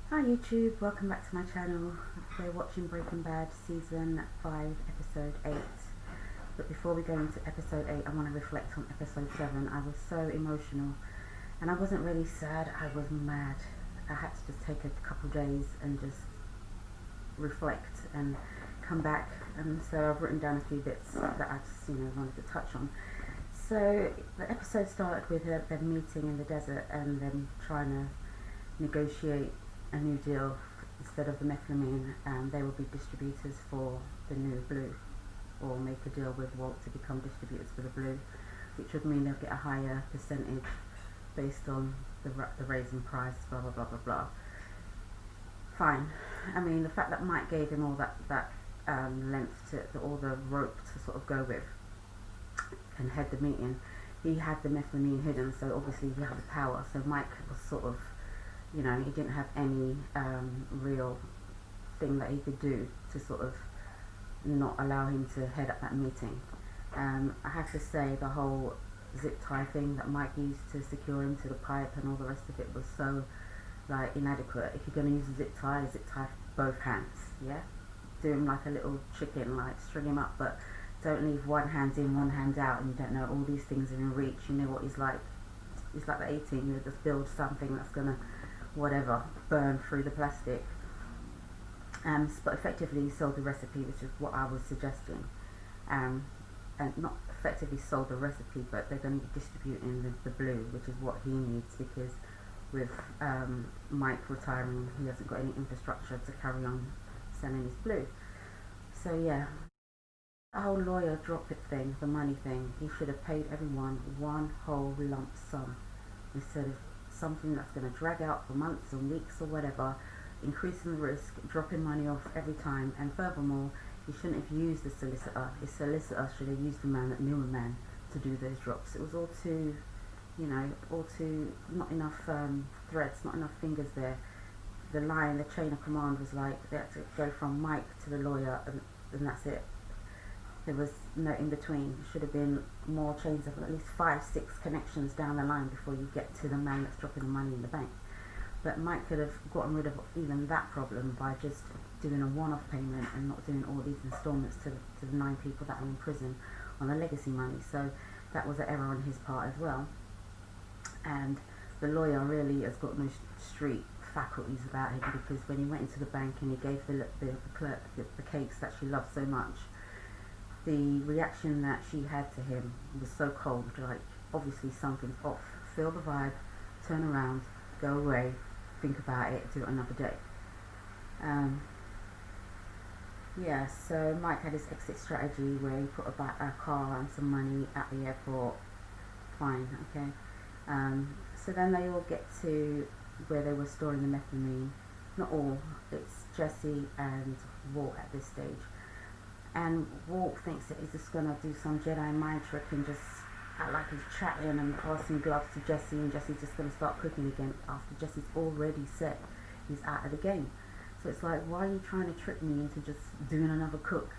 Hi YouTube, welcome back to my channel. We're watching Breaking Bad Season 5 Episode 8. But before we go into Episode 8, I want to reflect on Episode 7. I was so emotional and I wasn't really sad, I was mad. I had to just take a couple days and just reflect and come back, and so I've written down a few bits that I just wanted to touch on. So the episode started with them meeting in the desert and them trying to negotiate a new deal. Instead of the methylamine, they will be distributors for the new blue, or make a deal with Walt to become distributors for the blue, which would mean they'll get a higher percentage based on the raising price, blah blah blah blah blah. Fine. I mean, the fact that Mike gave him all that length to all the rope to sort of go with and head the meeting, he had the methylamine hidden, so obviously he had the power. So Mike was sort of, he didn't have any real thing that he could do to sort of not allow him to head up that meeting. I have to say, the whole zip tie thing that Mike used to secure him to the pipe and all the rest of it was so inadequate. If you're going to use a zip tie both hands, yeah? Do him like a little chicken, like string him up, but don't leave one hand in, one hand out, and you don't know all these things are in reach. You know what he's like. He's like the 18, you just build something that's going to burn through the plastic. But effectively he sold the recipe, which is what I was suggesting. And not effectively sold the recipe, but they're going to be distributing the blue, which is what he needs, because with Mike retiring, he hasn't got any infrastructure to carry on selling his blue. So yeah, the whole lawyer drop it thing, the money thing, he should have paid everyone one whole lump sum, instead of something that's going to drag out for months or weeks or whatever, increasing the risk, dropping money off every time. And furthermore, he shouldn't have used the solicitor. His solicitor should have used the man that knew a man to do those drops. It was all too, not enough threads, not enough fingers there. The chain of command was like, they had to go from Mike to the lawyer, and that's it. There was no in between. Should have been more chains of at least 5-6 connections down the line before you get to the man that's dropping the money in the bank. But Mike could have gotten rid of even that problem by just doing a one-off payment and not doing all these installments to the 9 people that are in prison on the legacy money. So that was an error on his part as well. And the lawyer really has got no street faculties about him, because when he went into the bank and he gave the clerk the cakes that she loved so much, the reaction that she had to him was so cold, like obviously something's off. Feel the vibe, turn around, go away, think about it, do it another day. So Mike had his exit strategy where he put a car and some money at the airport. Fine, okay. So then they all get to where they were storing the methamphetamine. Not all, it's Jesse and Walt at this stage. And Walt thinks that he's just gonna do some Jedi mind trick and just act like he's chatting and passing gloves to Jesse, and Jesse's just gonna start cooking again after Jesse's already said he's out of the game. So it's like, why are you trying to trick me into just doing another cook?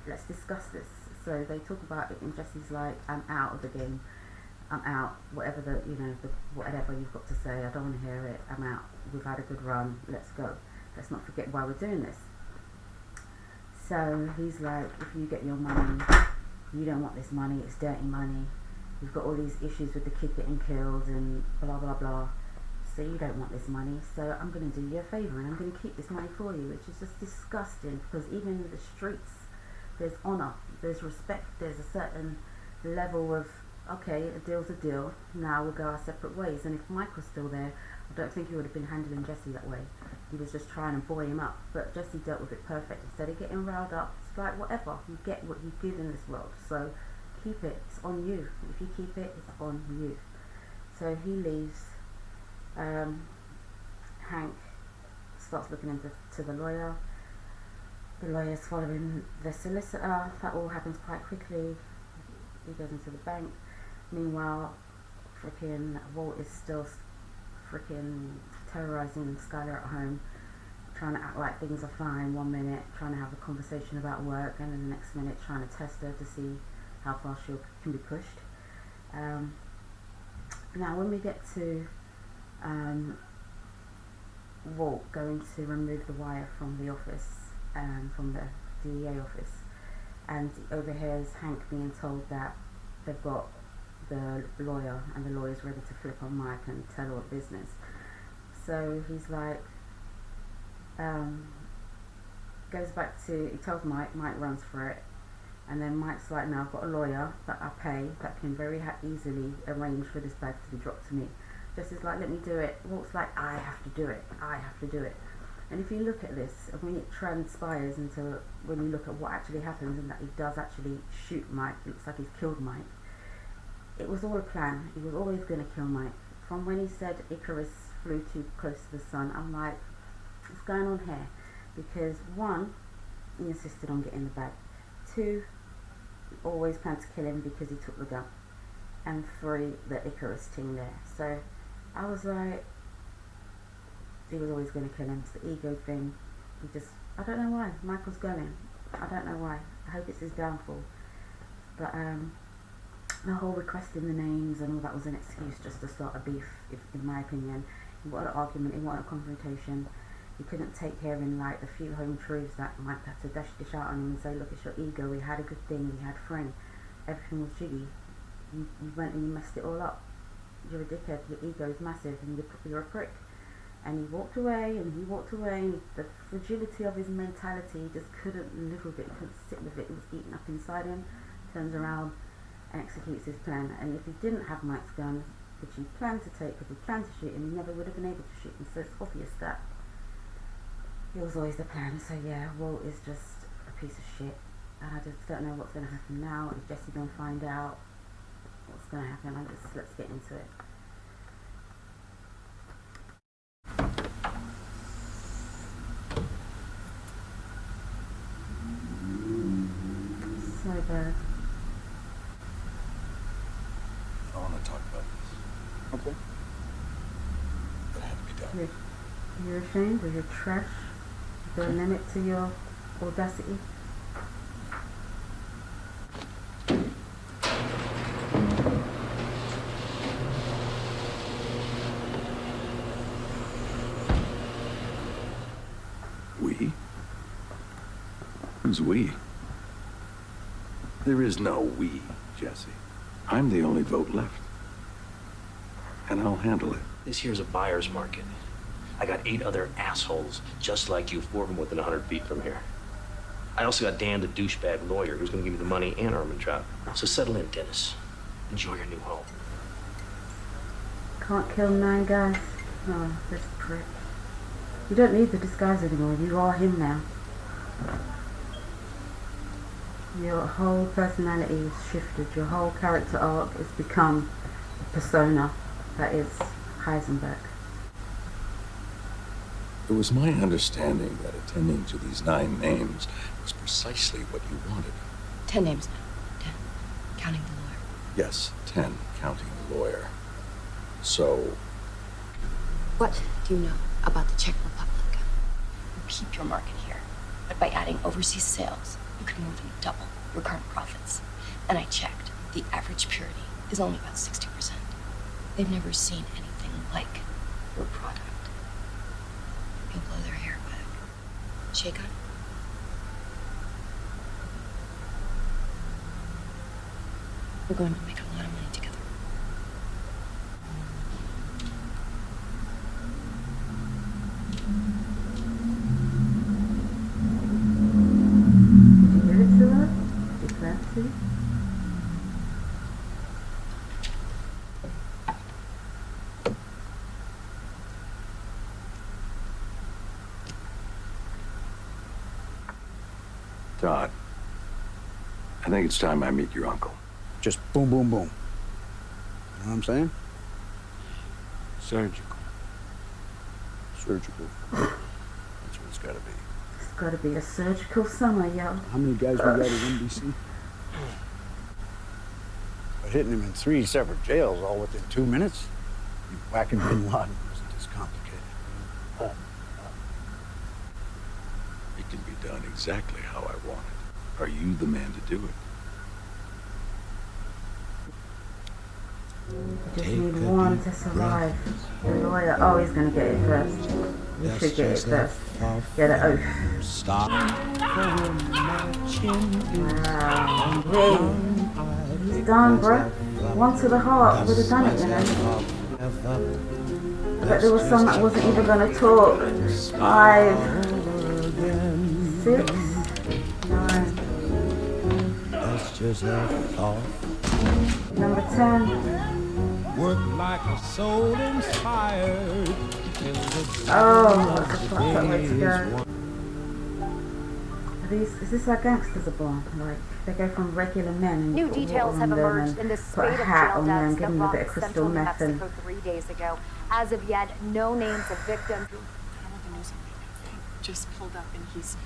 Let's discuss this. So they talk about it, and Jesse's like, I'm out of the game. I'm out. Whatever whatever you've got to say, I don't want to hear it. I'm out. We've had a good run. Let's go. Let's not forget why we're doing this. So he's like, if you get your money, you don't want this money, it's dirty money. You've got all these issues with the kid getting killed and blah blah blah. So you don't want this money, so I'm going to do you a favour and I'm going to keep this money for you, which is just disgusting, because even in the streets, there's honour, there's respect, there's a certain level of, okay, a deal's a deal, now we'll go our separate ways. And if Mike was still there, I don't think he would have been handling Jesse that way. He was just trying to buoy him up, but Jesse dealt with it perfect. Instead of getting riled up, it's like, whatever, you get what you give in this world, so keep it, it's on you. If you keep it, it's on you. So he leaves. Hank starts looking into the lawyer. The lawyer's following the solicitor. That all happens quite quickly. He goes into the bank. Meanwhile, freaking Walt is still freaking terrorizing Skylar at home, trying to act like things are fine one minute, trying to have a conversation about work, and then the next minute trying to test her to see how far she can be pushed. Now when we get to Walt going to remove the wire from the office, from the DEA office, and he overhears Hank being told that they've got the lawyer and the lawyer's ready to flip on Mike and tell all the business. So he's like, goes back to, he tells Mike runs for it, and then Mike's like, now I've got a lawyer that I pay that can very easily arrange for this bag to be dropped to me. Just as like, let me do it. Walt's like, I have to do it. And if you look at this, and when it transpires into, when you look at what actually happens and that he does actually shoot Mike, it looks like he's killed Mike. It was all a plan. He was always going to kill Mike. From when he said Icarus flew too close to the sun, I'm like, what's going on here? Because one, he insisted on getting the bag. Two, he always planned to kill him because he took the gun. And three, the Icarus thing there. So I was like, he was always going to kill him. It's the ego thing. He just, I don't know why. Michael's going. I don't know why. I hope it's his downfall. But the whole requesting the names and all that was an excuse just to start a beef, in my opinion. He wanted an argument. He wanted a confrontation. He couldn't take hearing like the few home truths that Mike had to dish out on him and say, look, it's your ego. We had a good thing. We had a friend. Everything was jiggy. You went and you messed it all up. You're a dickhead. Your ego is massive and you're a prick. And he walked away, and the fragility of his mentality, he just couldn't live with it, he couldn't sit with it, it was eating up inside him. Turns around and executes his plan. And if he didn't have Mike's gun, which he planned to take, because he planned to shoot him, he never would have been able to shoot him. So it's obvious that it was always the plan. So yeah, Walt is just a piece of shit, and I just don't know what's going to happen now. Is Jesse going to find out what's going to happen? Let's get into it. So bad. I don't want to talk about this. Okay. But it had to be done. You're ashamed of your trash? Is there a limit to your audacity? We? Who's we? There is no we, Jesse. I'm the only vote left. And I'll handle it. This here's a buyer's market. I got 8 other assholes just like you, 4 of them within 100 feet from here. I also got Dan, the douchebag lawyer, who's gonna give me the money and arm and trap. So settle in, Dennis. Enjoy your new home. Can't kill 9 guys? Oh, this prick. You don't need the disguise anymore. You are him now. Your whole personality is shifted. Your whole character arc has become a persona that is Heisenberg. It was my understanding that attending to these 9 names was precisely what you wanted. 10 names now. 10. Counting the lawyer. Yes, 10, counting the lawyer. So, What do you know about the Czech Republic? You keep your market here, but by adding overseas sales, you can more than double your current profits. And I checked. The average purity is only about 60%. They've never seen anything like your product. You'll blow their hair back. Shake on? We're going to make a lot of money together. Did you give it to her? Did you plan to? Todd, I think it's time I meet your uncle. Just boom, boom, boom. You know what I'm saying? Surgical. Surgical. That's what it's gotta be. It's gotta be a surgical summer, yo. How many guys we got at NBC? But hitting him in 3 separate jails all within 2 minutes? You whacking Bin Laden wasn't as complicated. It can be done exactly how I want it. Are you the man to do it? You just need one to survive. The lawyer, oh, he's gonna get it first. We should get it first. Yeah, the oath. Stop. Wow. Wait. He's done, bro. One to the heart. Would have done it, you know. I bet there was some that wasn't even gonna talk. 5, 6, 9. Number 10. Work like a soul inspired. Oh, that's a fucked up way to go. Is this how gangsters are born? Like, they go from regular men and New put details water have on them emerged and in the put spate a of hat jail on them, deaths give that them a bit of rocked crystal central New meth and... Mexico 3 days ago. As of yet, no names of victims. I don't want the news on me. They just pulled up and he's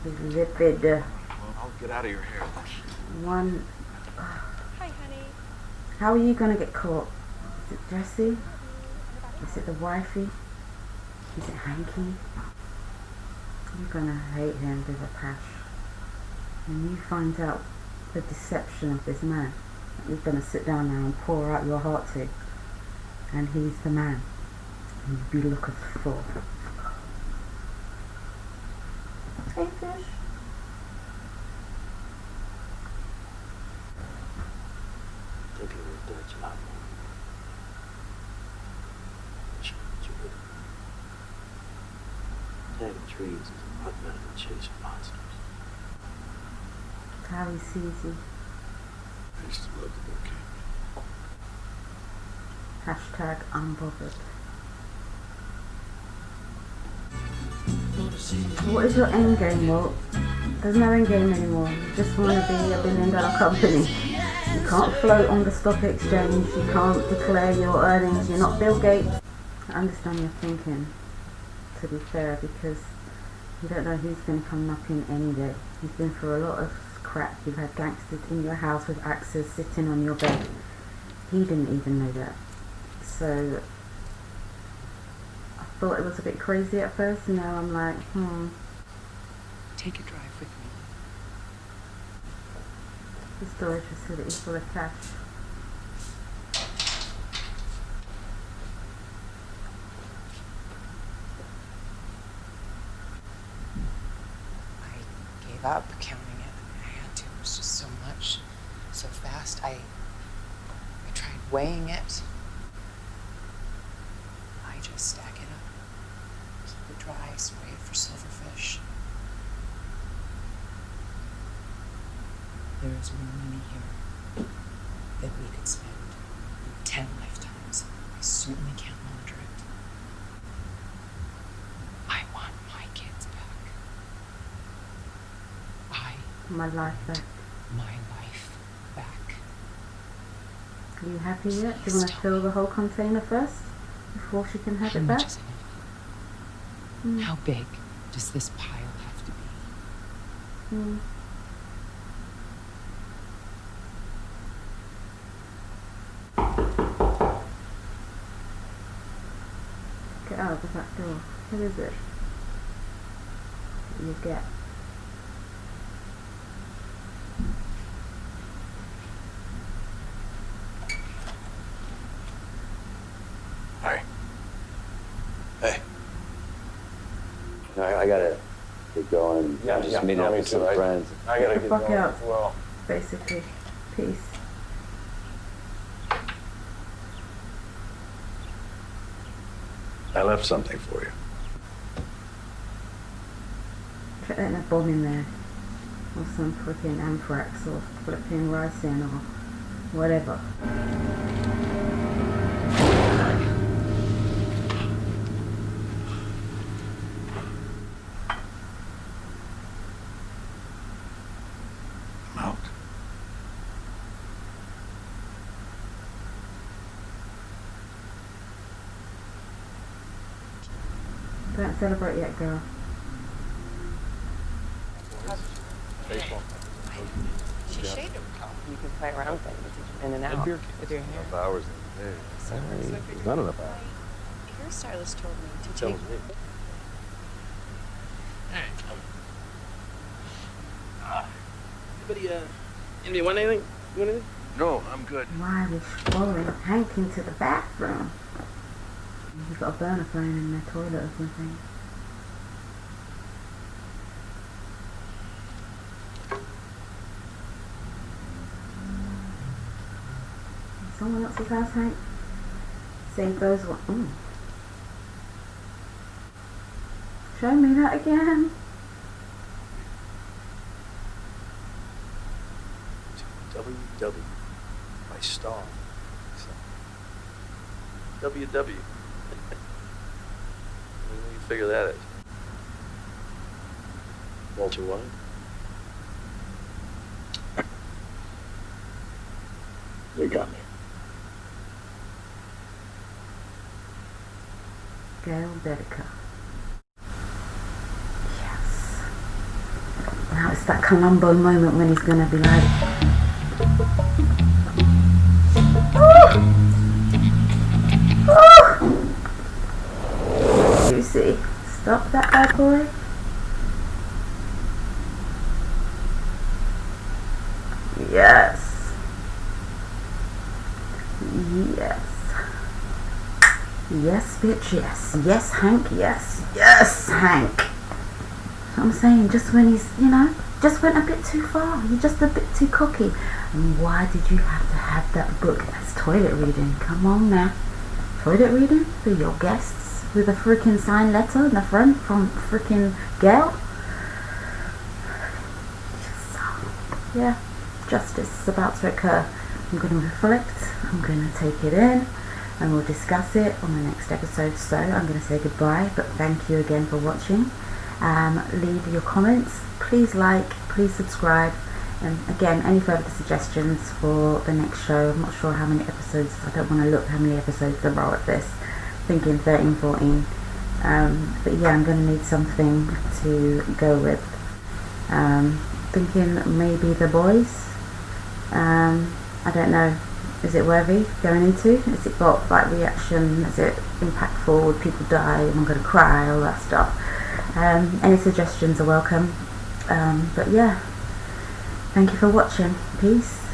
Lipid. Well, I'll get out of your hair then. One... Hi, honey. How are you gonna get caught? Is it Jesse? Is it the wifey? Is it Hanky? You're gonna hate him with a passion. When you find out the deception of this man, you're gonna sit down there and pour out your heart to, and he's the man you'd be looking for. Hey, fish. Think you would do a job. Tagging trees is a lot better than chasing monsters. Harry sees you. I used to love the book camp. Hashtag unbothered. What is your end game, Walt? There's no end game anymore. You just want to be a $1 billion company. You can't float on the stock exchange. You can't declare your earnings. You're not Bill Gates. I understand your thinking, to be fair, because you don't know who's going to come knocking any day. You've been through a lot of crap. You've had gangsters in your house with axes sitting on your bed. He didn't even know that. So I thought it was a bit crazy at first. Now I'm like, Take a drive with me. the storage facility full of cash. I gave up counting it. I had to. It was just so much, so fast. I tried weighing it. I just stack it up, keep it dry, spray it for silverfish. There is more money here that we could spend in 10 lifetimes. I certainly can't launder it. I want my kids back. My life back. My life back. Are you happy yet? Do you want to fill the whole container first before she can have How it much back? is enough? How big does this pile have to be? Get out of the back door. What is it? You get. Hi. Hey. I gotta get going. Yeah, I'm just yeah, meeting no, up me with too. some friends. I gotta Get the get fuck going out. as well. Basically. Peace. I left something for you. Try letting a bomb in there. Or some freaking anthrax or flipping ricin or whatever. I'm out. Don't celebrate yet, girl. She shaved him. You can play around things in and out with your hair. Hours in the day. There's not enough hours. Your hairstylist told me to Tells take. me. Anybody want anything? You want anything? No, I'm good. Why was following Hank into the bathroom? You've got a burner phone in their toilet or something. Someone else's house, Hank? Same goes one. Ooh. Show me that again. WW. My star. WW. When do you figure that out? Walter White? They got me. Gail Dedica. Yes. Now it's that Columbo moment when he's gonna be like, Lucy, stop that bad boy. Yes. Yes. Yes, bitch, yes. Yes, Hank, yes. Yes, Hank. I'm saying, just when he's, just went a bit too far. You're just a bit too cocky. And why did you have to have that book as toilet reading? Come on now. Toilet reading for your guests with a freaking signed letter in the front from freaking Gail? So, yeah, justice is about to occur. I'm going to reflect. I'm going to take it in. And we'll discuss it on the next episode. So I'm going to say goodbye, but thank you again for watching. Leave your comments, please like, please subscribe, and again, any further suggestions for the next show. I'm not sure how many episodes, I don't want to look how many episodes there are of this, thinking 13, 14, but yeah, I'm going to need something to go with. Thinking maybe The Boys. I don't know, is it worthy going into? Has it got like reaction? Is it impactful? Would people die? Am I going to cry? All that stuff. Any suggestions are welcome. But yeah, thank you for watching. Peace.